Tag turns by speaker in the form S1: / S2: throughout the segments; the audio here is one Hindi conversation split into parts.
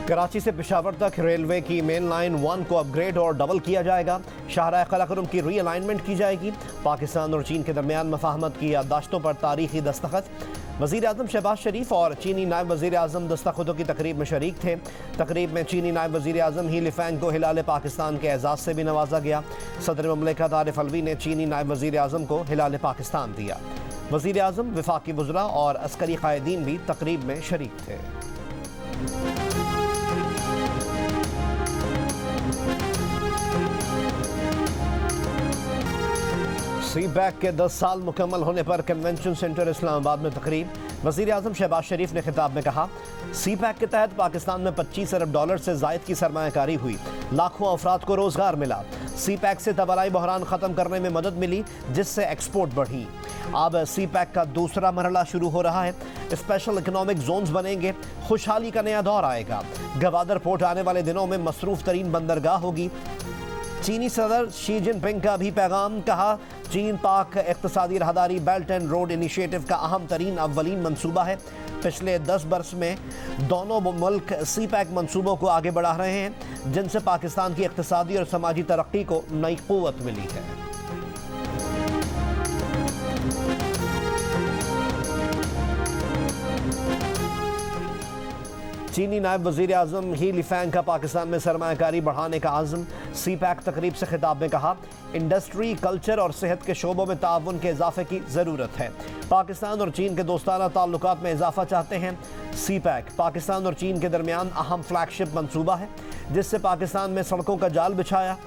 S1: कराची से पेशावर तक रेलवे की मेन लाइन 1 को अपग्रेड और डबल किया जाएगा। शाहराह क़राक़रम की रीअलाइनमेंट की जाएगी। पाकिस्तान और चीन के दरमियान मफाहमत की याददाश्तों पर तारीखी दस्तखत। वज़ीर आज़म शहबाज शरीफ और चीनी नायब वज़ीर आज़म दस्तखतों की तकरीब में शरीक थे। तकरीब में चीनी नायब वज़ीर आज़म ही लिफेंग को हिलाल पाकिस्तान के एजाज़ से भी नवाजा गया। सदर ममलिकत आरिफ अलवी ने चीनी नायब वज़ीर आज़म को हिलाल पाकिस्तान दिया। वज़ीर आज़म, वफाकी वज़रा और अस्करी क़ायदीन भी तकरीब में शरीक थे। सी पैक के 10 साल मुकम्मल होने पर कन्वेंशन सेंटर इस्लामाबाद में तकरीब। वज़ीर आज़म शहबाज शरीफ ने खिताब में कहा, सी पैक के तहत पाकिस्तान में $25 अरब से ज़ायद की सरमायाकारी हुई, लाखों अफराद को रोज़गार मिला। सी पैक से तबालाई बहरान ख़त्म करने में मदद मिली, जिससे एक्सपोर्ट बढ़ी। अब सी पैक का दूसरा मरहला शुरू हो रहा है। स्पेशल इकनॉमिक जोन्स बनेंगे, खुशहाली का नया दौर आएगा। गवादर पोर्ट आने वाले दिनों में मसरूफ़ तरीन बंदरगाह होगी। चीनी सदर शी जिनपिंग का भी पैगाम, कहा चीन पाक इक़्तिसादी राहदारी बेल्ट एंड रोड इनिशिएटिव का अहम तरीन अव्वलीन मंसूबा है। पिछले 10 बरस में दोनों मुल्क सी पैक मंसूबों को आगे बढ़ा रहे हैं, जिनसे पाकिस्तान की इक़्तिसादी और समाजी तरक्की को नई क़ुव्वत मिली है। चीनी नायब वज़ीर आज़म ही लिफेंग का पाकिस्तान में सरमायाकारी बढ़ाने का आज़म। सी पैक तकरीब से खिताब में कहा, इंडस्ट्री, कल्चर और सेहत के शोबों में ताउन के इजाफे की ज़रूरत है। पाकिस्तान और चीन के दोस्ताना ताल्लुकात में इजाफा चाहते हैं। सी पैक पाकिस्तान और चीन के दरमियान अहम फ्लैगशिप मंसूबा है, जिससे पाकिस्तान में सड़कों का जाल बिछाया,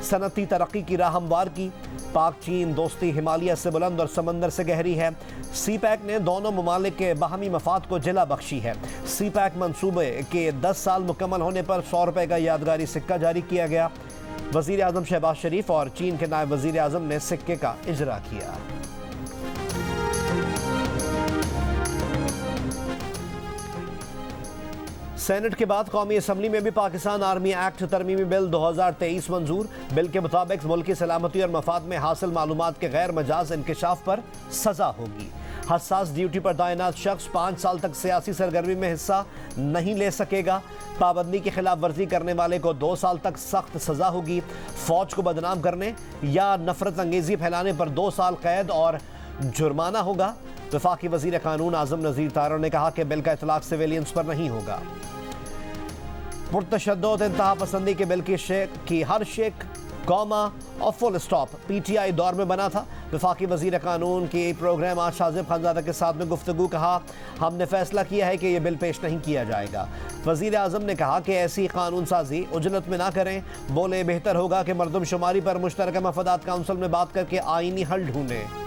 S1: सनती तरक्की की राह हमवार की। पाक चीन दोस्ती हिमालय से बुलंद और समंदर से गहरी है। सी पैक ने दोनों ममालिक के बाहमी मफाद को जिला बख्शी है। सी पैक मंसूबे के 10 साल मुकम्मल होने पर $100 का यादगारी सिक्का जारी किया गया। वज़ीर आज़म शहबाज शरीफ और चीन के नायब वज़ीर आज़म ने सिक्के का इजरा किया। सेनेट के बाद कौमी असम्बली में भी पाकिस्तान आर्मी एक्ट तरमीमी बिल 2023 मंजूर। बिल के मुताबिक मुल्की सलामती और मफाद में हासिल मालूमात के गैर मजाज इंकशाफ पर सजा होगी। हसास ड्यूटी पर तैनात शख्स 5 साल तक सियासी सरगर्मी में हिस्सा नहीं ले सकेगा। पाबंदी की खिलाफ वर्जी करने वाले को 2 साल तक सख्त सजा होगी। फौज को बदनाम करने या नफरत अंगेजी फैलाने पर 2 साल कैद और जुर्माना होगा। वफाकी वज़ीर कानून आज़म नज़ीर तारड़ ने कहा कि बिल का इतलाक़ सिविलियंस पर नहीं होगा। पुरतशद्दुद इंतहा पसंदी के बिल की हर शेख, कौमा और फुल स्टॉप PTI दौर में बना था। वफाकी वज़ीर कानून की प्रोग्राम आज शाज़िब खानज़ादा के साथ में गुफ्तगू, कहा हमने फैसला किया है कि यह बिल पेश नहीं किया जाएगा। वज़ीर आज़म ने कहा कि ऐसी कानून साजी उजलत में ना करें। बोले बेहतर होगा कि मरदमशुमारी पर मुश्तरका मफादात काउंसिल में बात करके आईनी हल ढूंढें।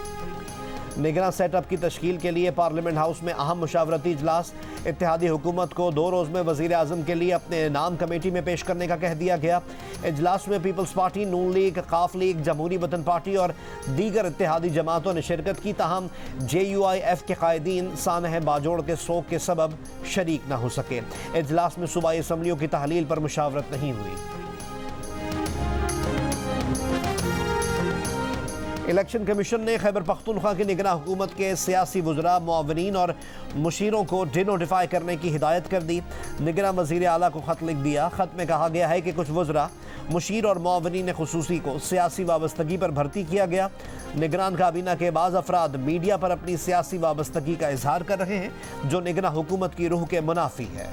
S1: निगरान सेटअप की तश्कील के लिए पार्लियामेंट हाउस में अहम मुशावरती इजलास। इत्तेहादी हुकूमत को 2 रोज़ में वज़ीर आज़म के लिए अपने नाम कमेटी में पेश करने का कह दिया गया। इजलास में पीपल्स पार्टी, नून लीग, काफ लीग, जमहूरी वतन पार्टी और दीगर इत्तेहादी जमातों ने शिरकत की। ताहम JUIF के कायदीन सानह बाजोड़ के सोग के सबब शरीक न हो सके। इजलास में सूबाई असम्बलियों की तहलील पर मुशावरत नहीं हुई। इलेक्शन कमीशन ने खैबर पख्तूनख्वा की निगरान हुकूमत के सियासी वज़रा, मुआवनीन और मुशीरों को डिनोटिफाई करने की हिदायत कर दी। निगरान वज़ीर आला को ख़त लिख दिया। ख़त में कहा गया है कि कुछ वज़रा, मुशीर और मुआवनीन खुसूसी को सियासी वाबस्तगी पर भर्ती किया गया। निगरान काबीना के बाज़ अफराद मीडिया पर अपनी सियासी वाबस्तगी का इजहार कर रहे हैं, जो निगरान हुकूमत की रूह के मुनाफी है।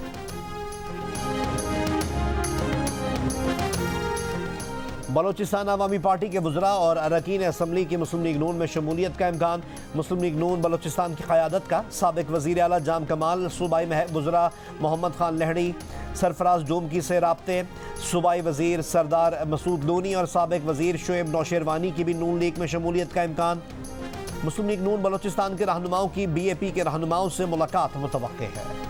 S1: बलोचिस्तान अवामी पार्टी के वज़रा और अरकान असम्बली की मुस्लिम लीग नून में शमूलियत का इम्कान। मुस्लिम लीग नून बलोचिस्तान की क़यादत का साबिक़ वज़ीर आला जाम कमाल, सूबाई वज़रा मोहम्मद खान लहड़ी, सरफराज डोमकी से राब्ते। सूबाई वज़ीर सरदार मसूद लोनी और साबिक़ वज़ीर शुएब नौशेरवानी की भी नून लीग में शमूलियत का इम्कान। मुस्लिम लीग नून बलोचिस्तान के रहनुमाओं की BAP के रहनुमाओं से मुलाकात मुतवक्के है।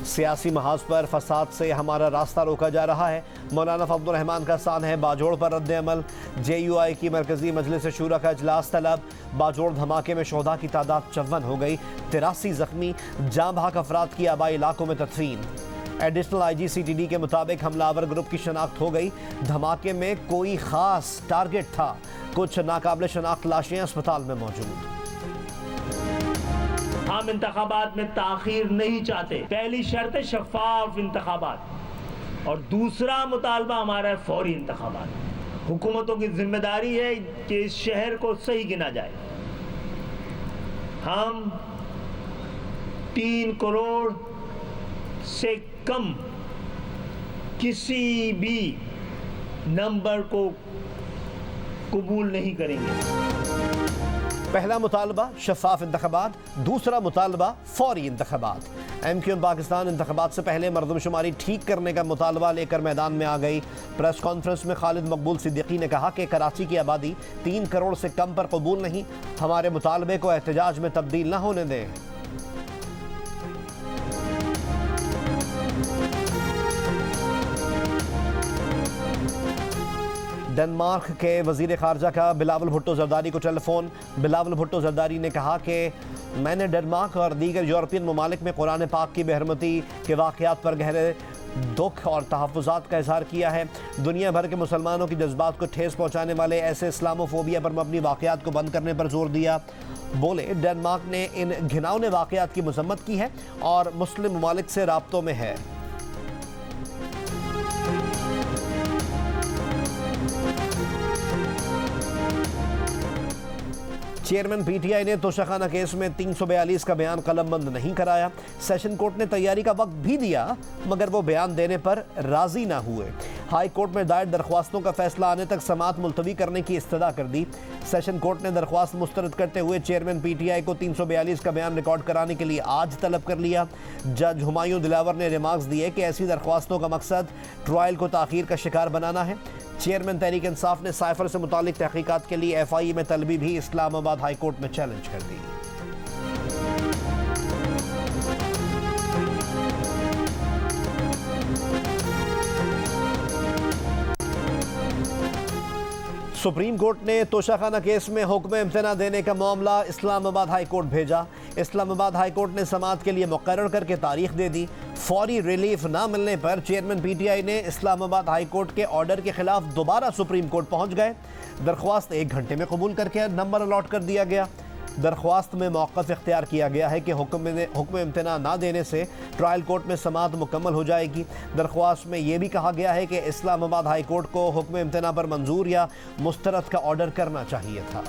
S1: सियासी महाज पर फसाद से हमारा रास्ता रोका जा रहा है। मौलाना फजलुर रहमान का सान है बाजोड़ पर रद्द अमल। JUI की मरकजी मजलिस शूरा का इजलास तलब। बाजोड़ धमाके में शोधा की तादाद 54 हो गई। 83 जख्मी, जाँ बहक अफराद की आबाई इलाकों में तदफीन। एडिशनल IG CTD के मुताबिक हमलावर ग्रुप की शनाख्त हो गई। धमाके में कोई ख़ास टारगेट था। कुछ नाकाबिल शनाख्त लाशें अस्पताल में मौजूद।
S2: हम इंतखाबात में ताखीर नहीं चाहते। पहली शर्त है शफाफ इंतखाबात और दूसरा मुतालबा हमारा है फौरी इंतखाबात। हुकूमतों की जिम्मेदारी है कि इस शहर को सही गिना जाए। हम 3 करोड़ से कम किसी भी नंबर को कबूल नहीं करेंगे।
S1: पहला मुतालबा शफाफ इंतखाबात, दूसरा मुतालबा फौरी इंतखाबात। MQM पाकिस्तान इंतखाबात से पहले मरदमशुमारी ठीक करने का मुतालबा लेकर मैदान में आ गई। प्रेस कॉन्फ्रेंस में खालिद मकबूल सिद्दीकी ने कहा कि कराची की आबादी 3 करोड़ से कम पर कबूल नहीं, हमारे मुतालबे को एहतजाज में तब्दील न होने दें। डेनमार्क के वजीर खारजा का बिलावल भुट्टो जरदारी को टेलीफोन। बिलावल भुट्टो जरदारी ने कहा कि मैंने डेनमार्क और दीगर यूरोपियन ममालिक में कुरान पाक की बेहरमती के वाक़यात पर गहरे दुख और तहफ़्फ़ुज़ात का इजहार किया है। दुनिया भर के मुसलमानों की जज्बात को ठेस पहुँचाने वाले ऐसे इस्लामोफोबिया पर मबनी वाक़यात को बंद करने पर जोर दिया। बोले डेनमार्क ने इन घिनौने वाक़यात की मज़म्मत की है और मुस्लिम ममालिक से राब्तों में है। चेयरमैन PTI ने तोशाखाना केस में 342 का बयान कलमबंद नहीं कराया। सेशन कोर्ट ने तैयारी का वक्त भी दिया मगर वो बयान देने पर राजी ना हुए। हाई कोर्ट में दायर दरख्वास्तों का फैसला आने तक समाअत मुलतवी करने की इस्तदा कर दी। सेशन कोर्ट ने दरख्वास्त मुस्तरद करते हुए चेयरमैन PTI को 342 का बयान रिकॉर्ड कराने के लिए आज तलब कर लिया। जज हुमायूं दिलावर ने रिमार्क्स दिए कि ऐसी दरख्वास्तों का मकसद ट्रायल को ताख़ीर का शिकार बनाना है। चेयरमैन तहरीक इंसाफ ने साइफर से मुतालिक तहकीकात के लिए FIE में तलबी भी इस्लामाबाद हाई कोर्ट में चैलेंज कर दी। सुप्रीम कोर्ट ने तोशाखाना केस में हुक्म इम्तना देने का मामला इस्लामाबाद हाई कोर्ट भेजा। इस्लामाबाद हाई कोर्ट ने समाअत के लिए मुकर्रर करके तारीख दे दी। फौरी रिलीफ ना मिलने पर चेयरमैन PTI ने इस्लामाबाद हाई कोर्ट के ऑर्डर के खिलाफ दोबारा सुप्रीम कोर्ट पहुंच गए। दरख्वास्त 1 घंटे में कबूल करके नंबर अलॉट कर दिया गया। दरख्वास्त में मौक़िफ़ इख्तियार किया गया है कि हुक्म इम्तना ना देने से ट्रायल कोर्ट में समाअत मुकम्मल हो जाएगी। दरख्वास्त में यह भी कहा गया है कि इस्लामाबाद हाई कोर्ट को हुक्म इम्तना पर मंजूर या मुस्तरद का ऑर्डर करना चाहिए था।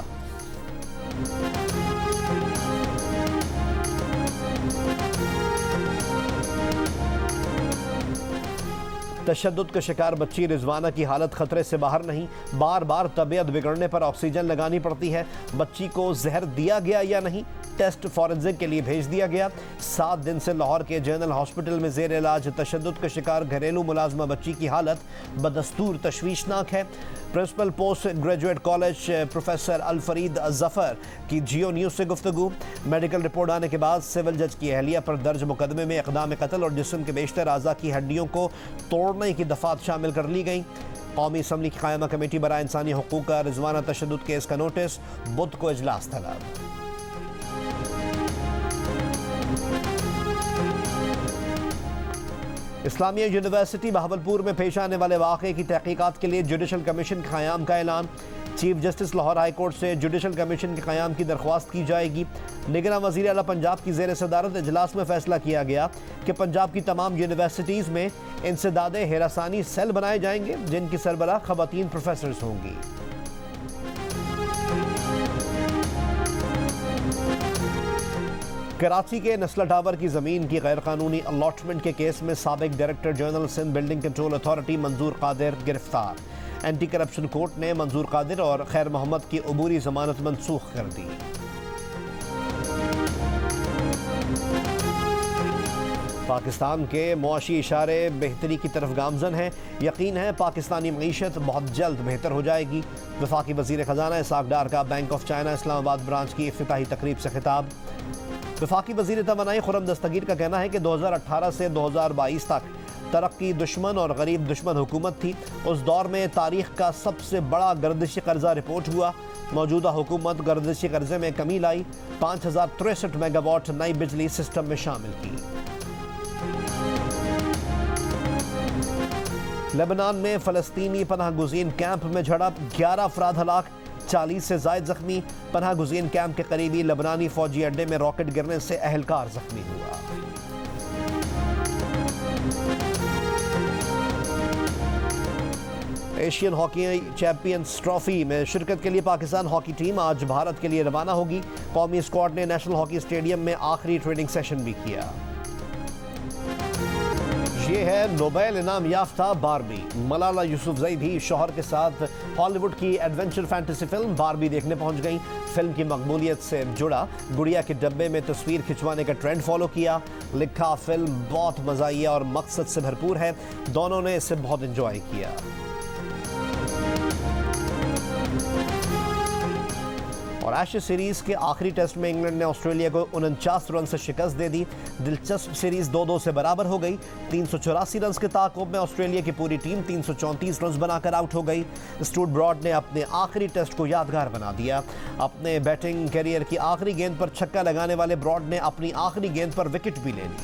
S1: तशद्दुद का शिकार बच्ची रिजवाना की हालत खतरे से बाहर नहीं, बार बार तबीयत बिगड़ने पर ऑक्सीजन लगानी पड़ती है। बच्ची को जहर दिया गया या नहीं, टेस्ट फॉरेंसिक के लिए भेज दिया गया। 7 दिन से लाहौर के जनरल हॉस्पिटल में जेर इलाज तशद्दुद का शिकार घरेलू मुलाजमा बच्ची की हालत बदस्तूर तशवीशनाक है। Principal post graduate college professor Alfareed Zafar की जियो न्यूज़ से गुफ्तगू। मेडिकल रिपोर्ट आने के बाद सिविल जज की अहलिया पर दर्ज मुकदमे में इक़दाम कत्ल और जिस्म के बेशतर अज़ा की हड्डियों को तोड़ने की दफ़ात शामिल कर ली गई। कौमी असम्बली की क़ायमा कमेटी बराए इंसानी हुकूक़ का रिजवाना तशद्दुद केस का नोटिस, बुध को इजलास तलब। इस्लामिया यूनिवर्सिटी बहावलपुर में पेश आने वाले वाक़े की तहकीकात के लिए जुडिशल कमीशन के क़याम का ऐलान। Chief justice Lahore high court से जुडिशल कमीशन के क़याम की दरख्वास्त की जाएगी। निगरान वज़ीर आला पंजाब की ज़ेर सदारत इजलास में फ़ैसला किया गया कि पंजाब की तमाम यूनिवर्सिटीज़ में इंसदादे हिरासानी सेल बनाए जाएंगे जिनकी सरबराह ख़वातीन प्रोफेसर्स होंगी। कराची के नस्ला टावर की ज़मीन की गैरकानूनी अलॉटमेंट के केस में साबिक director general Sindh building control authority मंजूर कादिर गिरफ्तार। एंटी करप्शन कोर्ट ने मंजूर कादिर और खैर मोहम्मद की अबूरी जमानत मनसूख कर दी। पाकिस्तान के मुआशी इशारे बेहतरी की तरफ गामजन हैं। यकीन है पाकिस्तानी मईशत बहुत जल्द बेहतर हो जाएगी। वफाकी वज़ीर ख़जाना इसाक डार का bank of China Islamabad branch की इफ्तिताही तकरीब से खिताब। वफाकी वज़ीर तवानाई खुर्रम दस्तगीर का कहना है कि 2018 से 2022 तक तरक्की दुश्मन और गरीब दुश्मन हुकूमत थी। उस दौर में तारीख का सबसे बड़ा गर्दिशी कर्जा रिपोर्ट हुआ। मौजूदा हुकूमत गर्दिशी कर्जे में कमी लाई, 5063 मेगावाट नई बिजली सिस्टम में शामिल की। लेबनान में फ़लस्तीनी पनाह गुज़ीन कैंप में झड़प, 11 अफराद हलाक, 40 से जायद जख्मी। पनाह गुज़ीन कैंप के करीबी लबनानी फौजी अड्डे में रॉकेट गिरने से अहलकार जख्मी हुआ। एशियन हॉकी चैंपियंस ट्रॉफी में शिरकत के लिए पाकिस्तान हॉकी टीम आज भारत के लिए रवाना होगी। कौमी स्क्वाड ने नेशनल हॉकी स्टेडियम में आखिरी ट्रेनिंग सेशन भी किया। ये है नोबेल इनाम याफ्ता बारबी। मलाला यूसुफजई भी शौहर के साथ हॉलीवुड की एडवेंचर फैंटेसी फिल्म बारबी देखने पहुंच गई। फिल्म की मकबूलियत से जुड़ा गुड़िया के डब्बे में तस्वीर खिंचवाने का ट्रेंड फॉलो किया। लिखा फिल्म बहुत मज़ाहिया और मकसद से भरपूर है। दोनों ने इसे बहुत एंजॉय किया। और एशेज सीरीज के आखिरी टेस्ट में इंग्लैंड ने ऑस्ट्रेलिया को 49 रन से शिकस्त दे दी। दिलचस्प सीरीज 2-2 से बराबर हो गई। 384 रन के ताक़ुब में ऑस्ट्रेलिया की पूरी टीम 334 रन बनाकर आउट हो गई। स्टुअर्ट ब्रॉड ने अपने आखिरी टेस्ट को यादगार बना दिया। अपने बैटिंग करियर की आखिरी गेंद पर छक्का लगाने वाले ब्रॉड ने अपनी आखिरी गेंद पर विकेट भी ले ली।